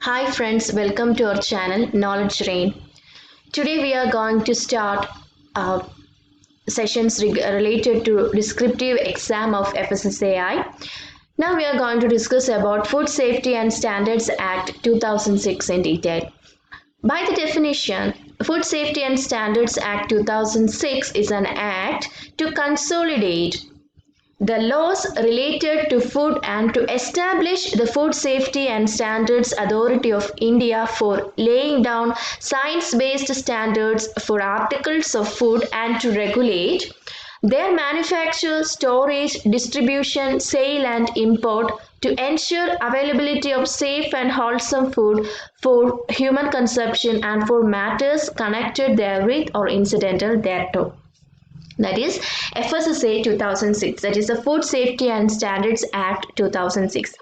Hi friends, welcome to our channel Knowledge Rain. Today we are going to start uh, sessions related to descriptive exam of FSSAI. Now we are going to discuss about Food Safety and Standards Act 2006 in detail. By the definition, Food Safety and Standards Act 2006 is an act to consolidate the laws related to food and to establish the Food Safety and Standards Authority of India for laying down science-based standards for articles of food and to regulate their manufacture, storage, distribution, sale and import to ensure availability of safe and wholesome food for human consumption and for matters connected therewith or incidental thereto. That is FSSA 2006, that is the Food Safety and Standards Act 2006.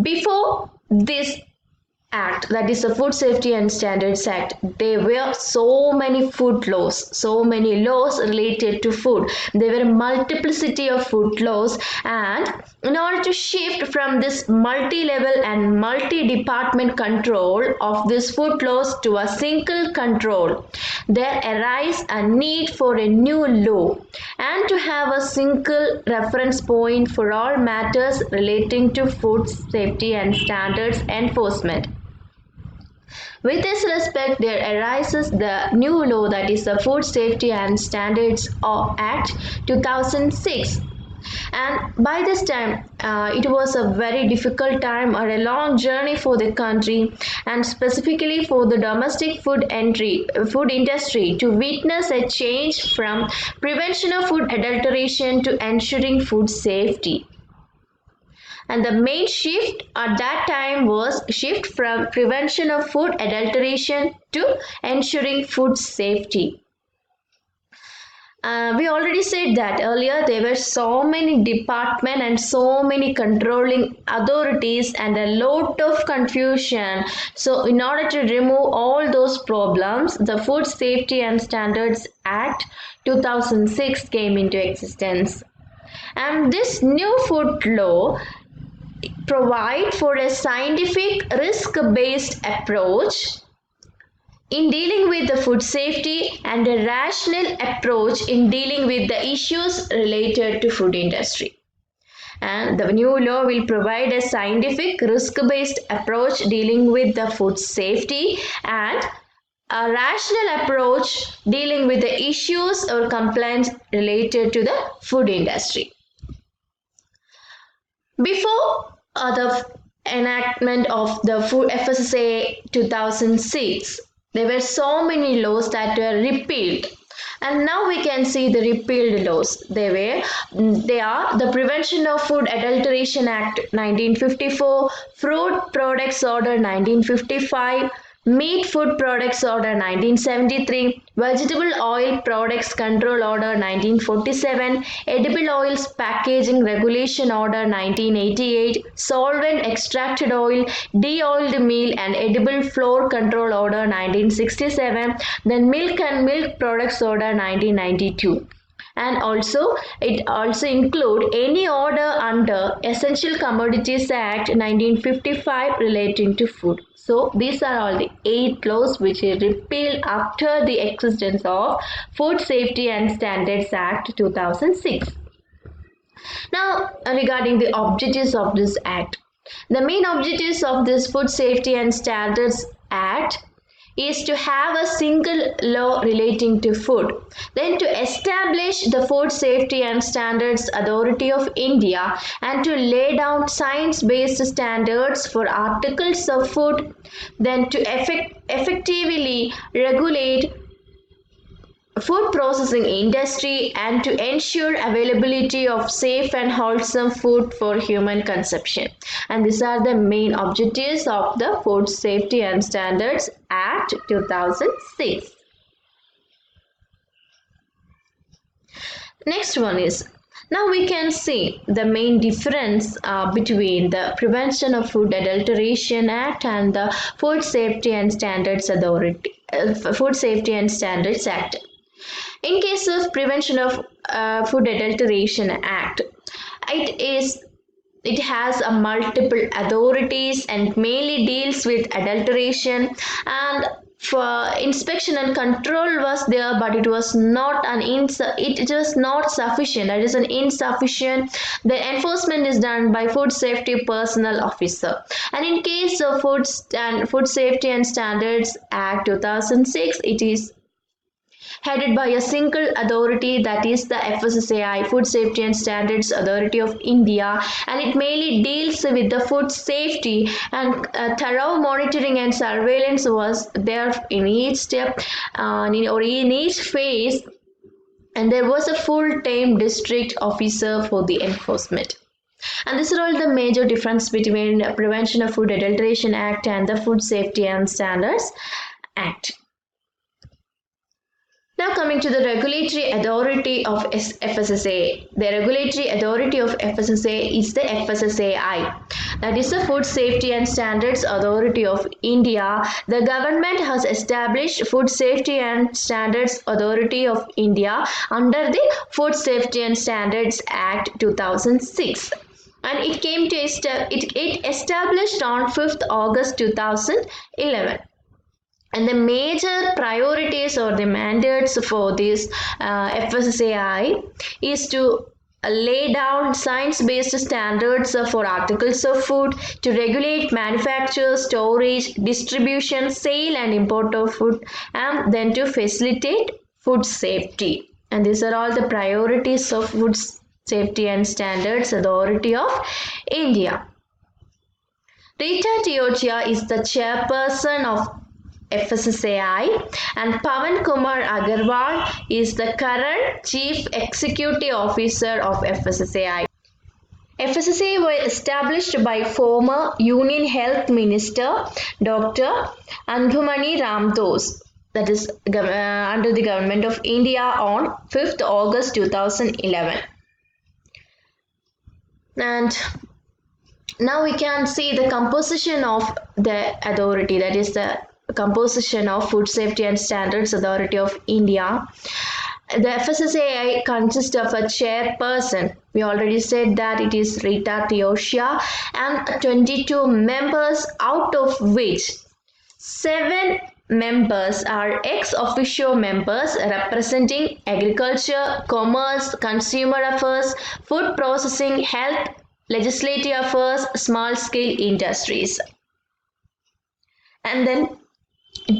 Before this act, that is the Food Safety and Standards Act, there were so many food laws, so many laws related to food. There were a multiplicity of food laws, and in order to shift from this multi-level and multi-department control of these food laws to a single control, there arises a need for a new law and to have a single reference point for all matters relating to food safety and standards enforcement. With this respect, there arises the new law, that is the Food Safety and Standards Act 2006. And by this time, it was a very difficult time or a long journey for the country, and specifically for the domestic food industry to witness a change from prevention of food adulteration to ensuring food safety. And the main shift at that time was shift from prevention of food adulteration to ensuring food safety. We already said that earlier there were so many departments and so many controlling authorities and a lot of confusion. So in order to remove all those problems, the Food Safety and Standards Act 2006 came into existence. And this new food law provide for a scientific risk-based approach in dealing with the food safety and a rational approach in dealing with the issues related to food industry. And the new law will provide a scientific risk-based approach dealing with the food safety and a rational approach dealing with the issues or complaints related to the food industry. Before the enactment of the Food FSSA 2006, there were so many laws that were repealed, and now we can see the repealed laws. They are the Prevention of Food Adulteration Act 1954, Fruit Products Order 1955, Meat Food Products Order 1973, Vegetable Oil Products Control Order 1947, Edible Oils Packaging Regulation Order 1988, Solvent Extracted Oil, De-oiled Meal and Edible Flour Control Order 1967, then Milk and Milk Products Order 1992. And also it also include any order under Essential Commodities Act 1955 relating to food. So these are all the 8 laws which are repealed after the existence of Food Safety and Standards Act 2006. Now regarding the objectives of this act, the main objectives of this Food Safety and Standards Act is to have a single law relating to food, then to establish the Food Safety and Standards Authority of India and to lay down science-based standards for articles of food, then to effectively regulate food processing industry and to ensure availability of safe and wholesome food for human consumption. And these are the main objectives of the Food Safety and Standards Act 2006. Next one is, now we can see the main difference between the Prevention of Food Adulteration Act and the Food Safety and Standards Food Safety and Standards Act. In case of Prevention of Food Adulteration Act, it is it has a multiple authorities and mainly deals with adulteration, and for inspection and control was there, but it was not it was not sufficient. That is an insufficient. The enforcement is done by food safety personnel officer, and in case of food safety and standards act 2006, it is headed by a single authority, that is the FSSAI, Food Safety and Standards Authority of India, and it mainly deals with the food safety, and thorough monitoring and surveillance was there in each step or in each phase, and there was a full-time district officer for the enforcement. And these are all the major difference between Prevention of Food Adulteration Act and the Food Safety and Standards Act. Now coming to the regulatory authority of FSSAI. The regulatory authority of FSSAI is the FSSAI. That is the Food Safety and Standards Authority of India. The government has established Food Safety and Standards Authority of India under the Food Safety and Standards Act 2006. And it came to it established on 5th August 2011. And the major priorities or the mandates for this FSSAI is to lay down science-based standards for articles of food, to regulate manufacture, storage, distribution, sale and import of food, and then to facilitate food safety. And these are all the priorities of Food Safety and Standards Authority of India. Rita Tiotia is the chairperson of FSSAI, and Pawan Kumar Agarwal is the current Chief Executive Officer of FSSAI. FSSAI was established by former Union Health Minister Dr. Anbumani Ramdos, that is under the Government of India, on 5th August 2011. And now we can see the composition of the authority, that is the composition of Food Safety and Standards Authority of India. The FSSAI consists of a chairperson. We already said that it is Rita Tiotia, and 22 members, out of which 7 members are ex officio members representing agriculture, commerce, consumer affairs, food processing, health, legislative affairs, small scale industries. And then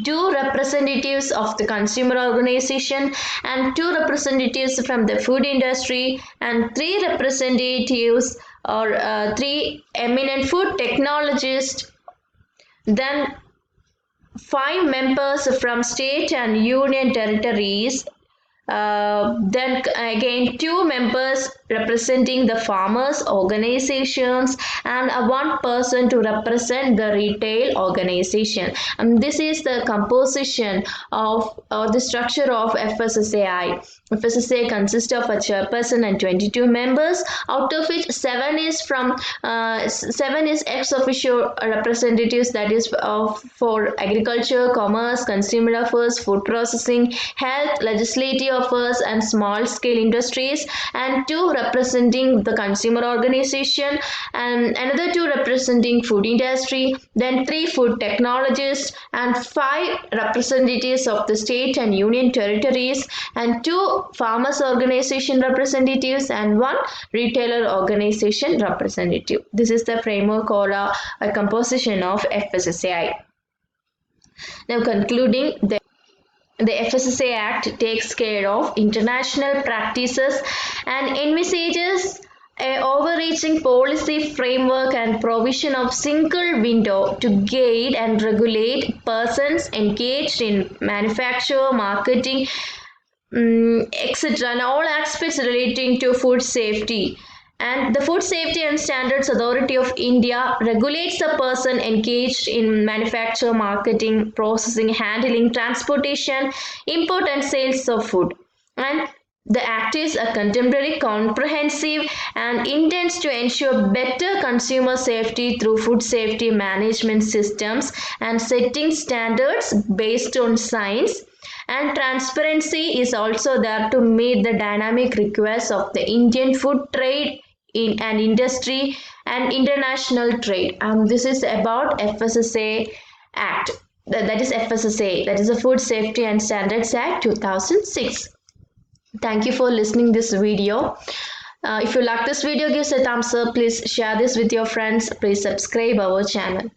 2 representatives of the consumer organization, and 2 representatives from the food industry, and 3 representatives or 3 eminent food technologists, then 5 members from state and union territories, then again 2 members representing the farmers organizations, and 1 person to represent the retail organization. And this is the composition of the structure of FSSAI. FSSAI consists of a chairperson and 22 members, out of which 7 is ex officio representatives, that is for agriculture, commerce, consumer affairs, food processing, health, legislative affairs and small scale industries, and 2 representing the consumer organization, and another 2 representing food industry, then 3 food technologists, and 5 representatives of the state and union territories, and 2 farmers organization representatives, and 1 retailer organization representative. This is the framework or a composition of FSSAI. Now concluding, the FSSAI Act takes care of international practices and envisages an overreaching policy framework and provision of single window to guide and regulate persons engaged in manufacture, marketing, etc., and all aspects relating to food safety. And the Food Safety and Standards Authority of India regulates the person engaged in manufacture, marketing, processing, handling, transportation, import and sales of food. And the Act is a contemporary, comprehensive, and intends to ensure better consumer safety through food safety management systems and setting standards based on science. And transparency is also there to meet the dynamic requests of the Indian food trade in an industry and international trade. This is about FSSA Act. That is FSSA, that is the Food Safety and Standards Act 2006. Thank you for listening this video. If you like this video, give us a thumbs up. Please share this with your friends. Please subscribe our channel.